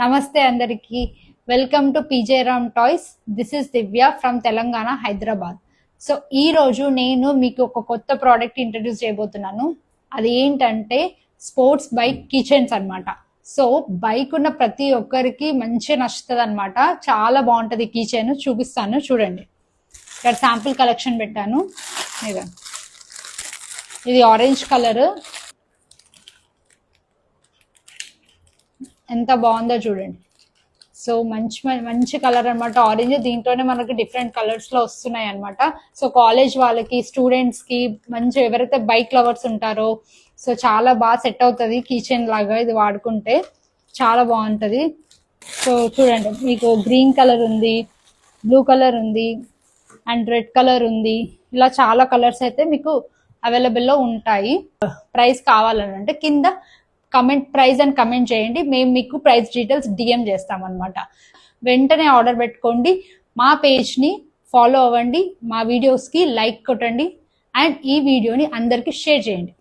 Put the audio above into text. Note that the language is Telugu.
నమస్తే అందరికి. Welcome to P J Ram toys. This is Divya from Telangana, Hyderabad. So ఈ రోజు నేను మీకు ఒక కొత్త ప్రోడక్ట్ ఇంట్రడ్యూస్ చేయబోతున్నాను. అది ఏంటంటే స్పోర్ట్స్ బైక్ కిచెన్స్ అన్నమాట. సో బైక్ ఉన్న ప్రతి ఒక్కరికి మంచిగా నచ్చుతుంది అనమాట. చాలా బాగుంటుంది కిచెన్. చూపిస్తాను చూడండి. ఇక్కడ శాంపుల్ కలెక్షన్ పెట్టాను. ఇది ఆరెంజ్ కలర్, ఎంత బాగుందో చూడండి. సో మంచి మంచి కలర్ అనమాట, ఆరెంజ్. దీంట్లోనే మనకి డిఫరెంట్ కలర్స్ లో వస్తున్నాయి అనమాట. సో కాలేజ్ వాళ్ళకి, స్టూడెంట్స్ కి, మంచి ఎవరైతే బైక్ లవర్స్ ఉంటారో సో చాలా బాగా సెట్ అవుతుంది కిచెన్ లాగా. ఇది వాడుకుంటే చాలా బాగుంటుంది. సో చూడండి, మీకు గ్రీన్ కలర్ ఉంది, బ్లూ కలర్ ఉంది అండ్ రెడ్ కలర్ ఉంది. ఇలా చాలా కలర్స్ అయితే మీకు అవైలబుల్లో ఉంటాయి. ప్రైస్ కావాలంటే కింద ప్రైస్ అని కమెంట్ చేయండి. మేము మీకు ప్రైస్ డీటెయిల్స్ డిఎం చేస్తాం అనమాట. వెంటనే ఆర్డర్ పెట్టుకోండి. మా పేజ్ని ఫాలో అవ్వండి, మా వీడియోస్కి లైక్ కొట్టండి అండ్ ఈ వీడియోని అందరికీ షేర్ చేయండి.